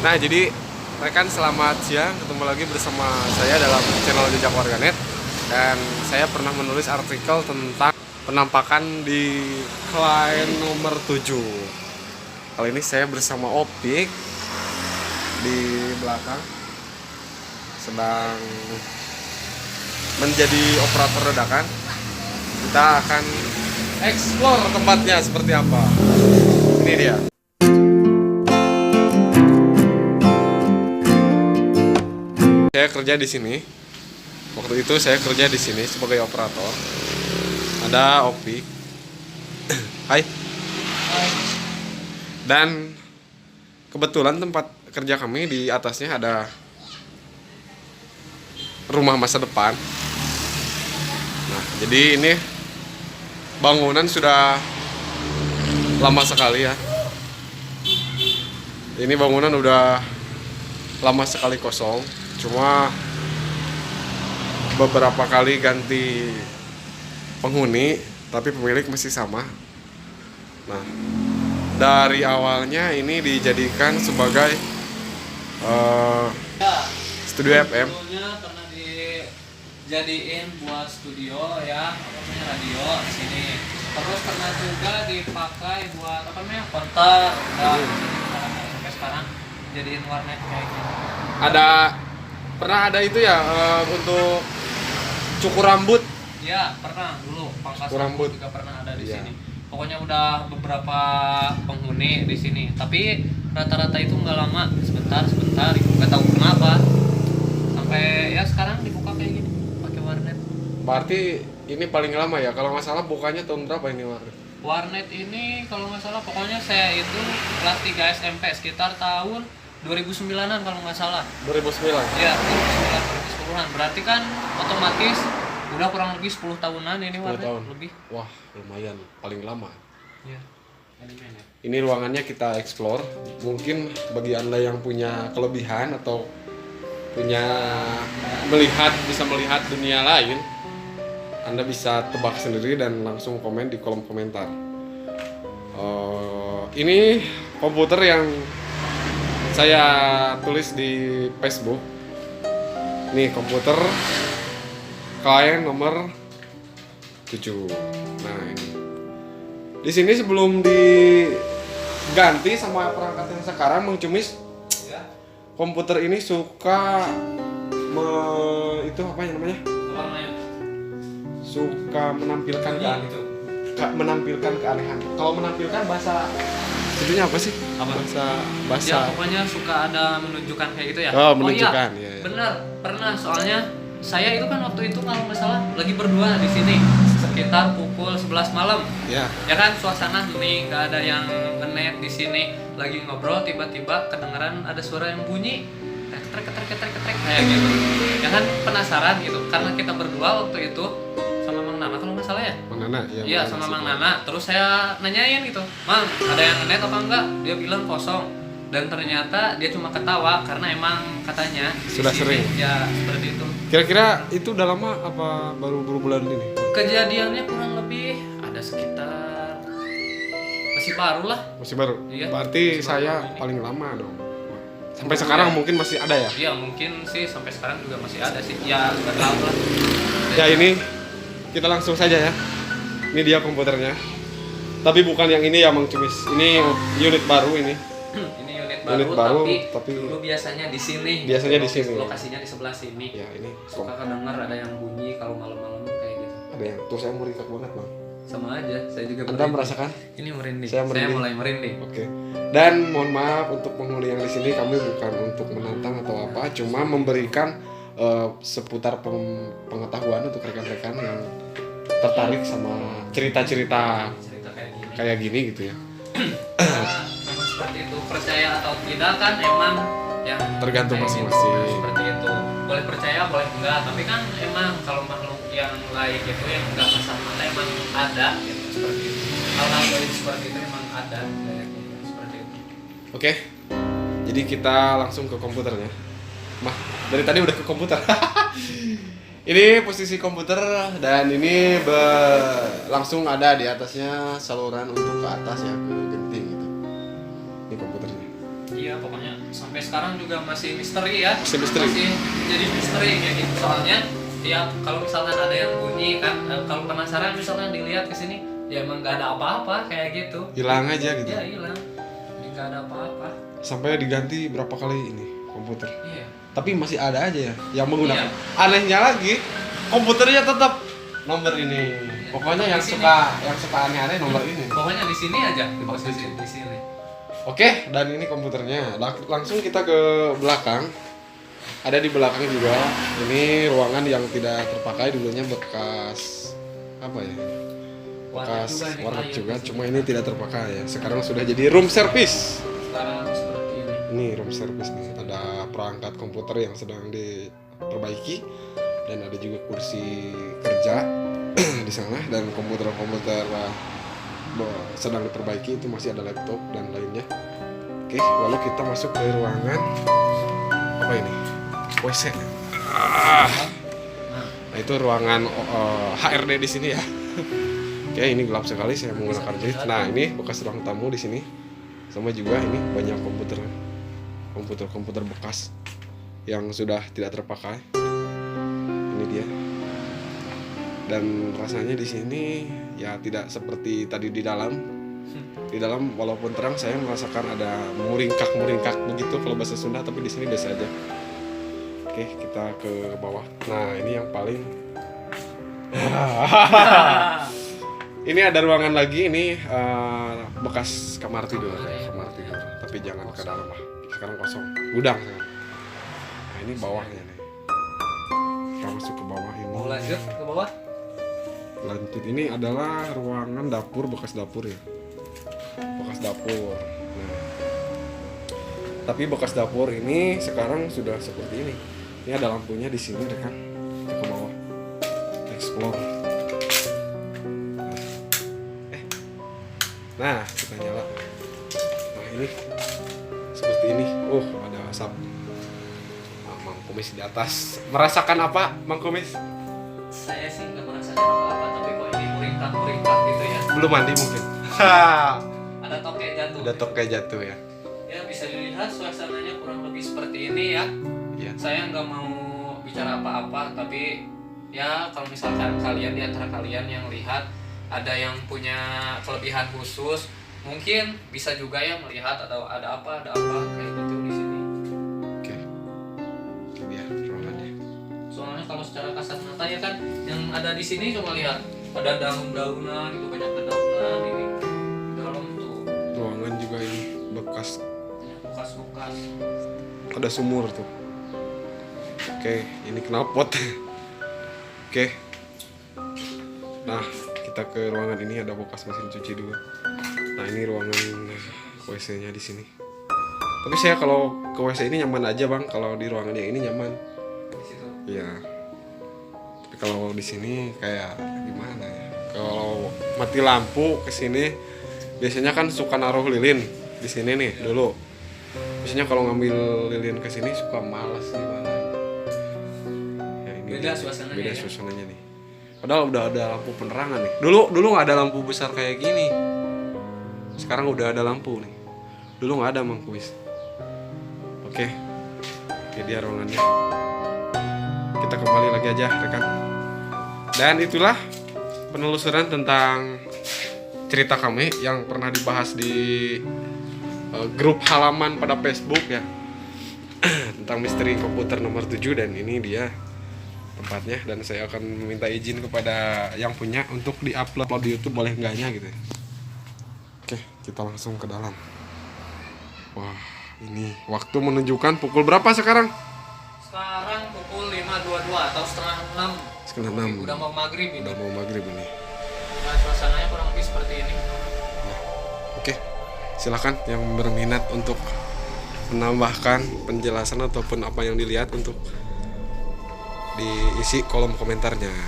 Nah, jadi rekan selamat siang, ketemu lagi bersama saya dalam channel Jejak Warganet. Dan saya pernah menulis artikel tentang penampakan di klien nomor 7. Kali ini saya bersama Opik di belakang sedang menjadi operator dadakan. Kita akan explore tempatnya seperti apa. Ini dia. Saya kerja di sini. Waktu itu saya kerja di sini sebagai operator. Ada Opik. Hai. Dan kebetulan tempat kerja kami di atasnya ada rumah masa depan. Nah, jadi ini bangunan sudah lama sekali ya. Ini bangunan udah lama sekali kosong. Cuma beberapa kali ganti penghuni, tapi pemilik masih sama. Nah, dari awalnya ini dijadikan sebagai studio FM. Dulunya pernah dijadiin buat studio ya, apa namanya, radio di sini. Terus pernah juga dipakai buat apa namanya, konter. Dan sampai sekarang jadiin warnet kayak gitu. Pernah ada itu ya untuk cukur rambut. Ya, pernah dulu pangkas Cukur rambut juga pernah ada di iya. sini. Pokoknya udah beberapa penghuni di sini. Tapi rata-rata itu nggak lama, sebentar, nggak tahu kenapa. Sampai ya sekarang dibuka kayak gini, pakai warnet. Berarti ini paling lama ya, kalau nggak salah bukanya tahun berapa ini warnet? Warnet ini kalau nggak salah, pokoknya saya itu kelas 3 SMP sekitar tahun 2009-an kalau nggak salah. 2009? Iya, 2009, 2010-an. Berarti kan otomatis udah kurang lebih 10 tahunan ini 10 warnet tahun. lebih. Wah, lumayan, paling lama. Iya. Ini ruangannya kita explore. Mungkin bagi Anda yang punya kelebihan atau bisa melihat dunia lain, Anda bisa tebak sendiri dan langsung komen di kolom komentar. Ini komputer yang saya tulis di Facebook. Nih komputer klien nomor 7. Nah, ini. Di sini sebelum diganti sama perangkat yang sekarang, Bang Cumis, komputer ini suka itu apa namanya? Suka menampilkan menampilkan keanehan. Kalau menampilkan bahasa itunya apa sih? Apa? Bahasa. Ya, pokoknya suka ada menunjukkan kayak gitu ya. Oh, menunjukkan. Oh, iya. Ya. Benar, pernah, soalnya saya itu kan waktu itu kalau nggak salah lagi berdua di sini sekitar pukul 11 malam. Ya. Ya kan, suasana hening, nggak ada yang ngenet di sini, lagi ngobrol tiba-tiba kedengeran ada suara yang bunyi ketrek kayak gitu. Ya kan, penasaran gitu karena kita berdua waktu itu sama Mang Nana kalau nggak salah ya. Mang Nana ya. Iya, sama Mang Nana. Terus saya nanyain gitu, "Mang, ada yang ngenet apa enggak?" Dia bilang kosong. Dan ternyata dia cuma ketawa karena emang katanya sudah sering. Ya, seperti itu. Kira-kira itu udah lama apa baru bulan ini? Kejadiannya kurang lebih ada sekitar, masih baru lah. Masih baru? Iya. Berarti Masih saya baru ini. paling lama dong. Sampai sekarang mungkin masih ada ya? Iya, mungkin sih sampai sekarang juga masih ada sih. Ya, nggak tahu lah. Ya, ini kita langsung saja ya. Ini dia komputernya. Tapi bukan yang ini ya, Mang Cumis. Ini unit baru ini. Ini unit Unit baru, baru, tapi dulu biasanya di sini. Biasanya di sini. Lokasinya di sebelah sini. Ya, ini Suka kedengar ada yang bunyi kalau malam-malam kayak gitu. ada yang tuh saya merikak banget, Bang. Sama aja, saya juga Anda merinding. merasakan? Ini merinding. Saya merinding. mulai merinding. Oke. Dan mohon maaf untuk penghuni yang di sini, kami bukan untuk menantang atau apa, cuma memberikan seputar pengetahuan untuk rekan-rekan yang tertarik sama cerita-cerita Cerita kayak gini gitu ya. Nah, memang seperti itu, percaya atau tidak kan emang yang Tergantung kayak gitu. masing-masing. Nah, seperti itu, boleh percaya boleh enggak, tapi kan emang kalau makhluk yang lain gitu yang enggak kasat mata emang ada gitu, seperti itu. Hal-hal yang seperti itu emang ada kayak gitu, seperti itu. Oke. Jadi kita langsung ke komputernya. Mah, dari tadi udah ke komputer. Ini posisi komputer dan ini langsung ada di atasnya saluran untuk ke atas ya, ke genting gitu. Ini komputernya. Iya, pokoknya sampai sekarang juga masih misteri ya. Masih misteri. Masih jadi misteri kayak gitu. Soalnya tiap kalau misalkan ada yang bunyi kan, kalau penasaran misalkan dilihat ke sini, ya emang nggak ada apa-apa kayak gitu. Hilang aja gitu. Iya, hilang. Jadi nggak ada apa-apa. Sampai diganti berapa kali ini komputer. Iya. Tapi masih ada aja ya yang menggunakan. Iya. Anehnya lagi, komputernya tetap nomor ini. Pokoknya yang Di sini. suka aneh-aneh nomor ini. Pokoknya di sini aja, di sini. Oke, dan ini komputernya. Langsung kita ke belakang. Ada di belakang juga. Ini ruangan yang tidak terpakai, dulunya bekas apa ya? Bekas warnet juga, cuma ini tidak terpakai ya. Sekarang sudah jadi room service. Sekarang seperti ini. Ini room service nih. Ada perangkat komputer yang sedang diperbaiki dan ada juga kursi kerja di sana dan komputer-komputer sedang diperbaiki, itu masih ada laptop dan lainnya. Oke, lalu kita masuk ke ruangan apa ini? WC. Nah, itu ruangan HRD di sini ya. Oke, ini gelap sekali, saya menggunakan lift. Nah, ini bekas ruang tamu di sini. Sama juga ini banyak komputer bekas yang sudah tidak terpakai. Ini dia. Dan rasanya di sini ya tidak seperti tadi di dalam. Di dalam walaupun terang saya merasakan ada muringkak begitu kalau bahasa Sunda, tapi di sini biasa aja. Oke, kita ke bawah. Nah, ini yang paling ini ada ruangan lagi, ini bekas kamar tidur, tapi jangan ke dalam lah. Sekarang kosong, gudang sekarang. Nah, ini bawahnya nih. Kita masuk ke bawah ini. Mau lanjut ke bawah? Lanjut, ini adalah ruangan dapur, bekas dapur ya. Bekas dapur. Nah, tapi bekas dapur ini sekarang sudah seperti ini. Ini ada lampunya di sini, rekan. Kita ke bawah. Explore. Nah, kita nyala. Nah, ini seperti ini. Ada asap. Nah, Mang Kumis di atas. Merasakan apa, Mang Kumis? Saya sih nggak merasakan apa-apa, tapi kok ini muringkak gitu ya. Belum mandi mungkin. Ada tokek jatuh. Ada toke jatuh ya. Ya, bisa dilihat suasananya kurang lebih seperti ini ya. Iya. Saya nggak mau bicara apa-apa, tapi ya kalau misalkan kalian di antara kalian yang lihat ada yang punya kelebihan khusus, mungkin bisa juga ya melihat atau ada apa kayak gitu di sini. Oke. Ini dia ruangannya. Soalnya kalau secara kasat mata ya kan yang ada di sini cuma lihat ada daun-daunan gitu, banyak dedaunan ini. Di dalam tuh Ruangan juga ini bekas, bekas-bekas. ada sumur tuh. Oke, ini knalpot. Oke. Nah, kita ke ruangan ini, ada bekas mesin cuci juga. Nah, ini ruangan WC-nya di sini. Tapi saya kalau ke WC ini nyaman aja, Bang. Kalau di ruangan yang ini nyaman. Di situ. Iya. Tapi kalau di sini kayak gimana ya? Kalau mati lampu ke sini biasanya kan suka naruh lilin di sini nih dulu. Biasanya kalau ngambil lilin ke sini suka malas gimana. Ya, ini Beda suasananya. Beda ya? suasananya nih. Padahal udah ada lampu penerangan nih. Dulu nggak ada lampu besar kayak gini. Sekarang udah ada lampu nih. Dulu nggak ada, Mang Kuis. Oke. Ini dia ruangannya. Kita kembali lagi aja, rekan. Dan itulah penelusuran tentang cerita kami yang pernah dibahas di grup halaman pada Facebook ya. Tentang misteri komputer nomor 7, dan ini dia tempatnya, dan saya akan meminta izin kepada yang punya untuk di-upload di YouTube, boleh enggaknya gitu ya. Oke, kita langsung ke dalam. Wah, ini waktu menunjukkan pukul berapa sekarang? Sekarang pukul 5.22 atau setengah 6. Setengah 6. Udah mau maghrib ini. Udah mau maghrib ini. Nah, suasananya kurang lebih seperti ini. Oke, silakan yang berminat untuk menambahkan penjelasan ataupun apa yang dilihat untuk diisi kolom komentarnya. Nah,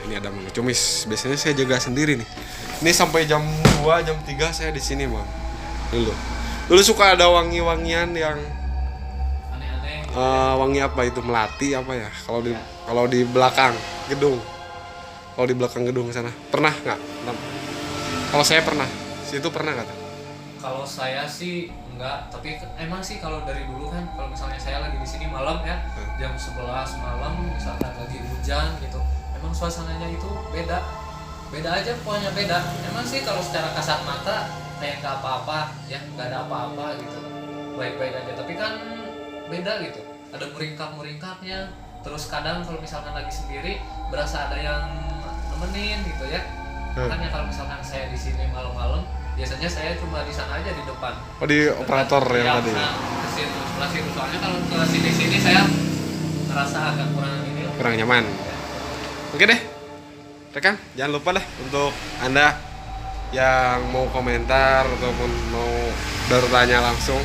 ini ada Mang Cumis. Biasanya saya jaga sendiri nih. Ini sampai jam 2, jam 3 saya di sini, Bang. Dulu suka ada wangi-wangian yang Aneh-aneh. wangi apa itu, melati apa ya? Kalau di belakang gedung. Kalau di belakang gedung sana. Pernah nggak? Kalau saya pernah. Situ pernah nggak? Kalau saya sih enggak, tapi emang sih kalau dari dulu kan kalau misalnya saya lagi di sini malam ya, jam 11 malam misalkan lagi hujan gitu. Emang suasananya itu beda. Beda aja pokoknya beda. Emang sih kalau secara kasat mata kayak nggak apa-apa ya, nggak ada apa-apa gitu. Baik-baik aja, tapi kan beda gitu. Ada muringkak-muringkaknya. Terus kadang kalau misalkan lagi sendiri berasa ada yang nemenin gitu ya. Makanya kalau misalkan saya di sini malam-malam, biasanya saya cuma di sana aja di depan. Oh, di operator yang tadi. Nah, ke situ, sebelah situ. Soalnya kalau ke sini saya ngerasa agak kurang ini. Kurang nyaman. Oke deh. Rekan, jangan lupa deh untuk Anda yang mau komentar ataupun mau bertanya langsung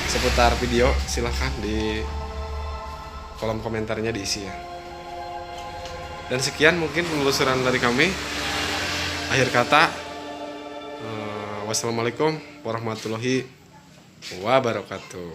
seputar video, silahkan di kolom komentarnya diisi ya. Dan sekian mungkin penelusuran dari kami. Akhir kata, wassalamualaikum warahmatullahi wabarakatuh.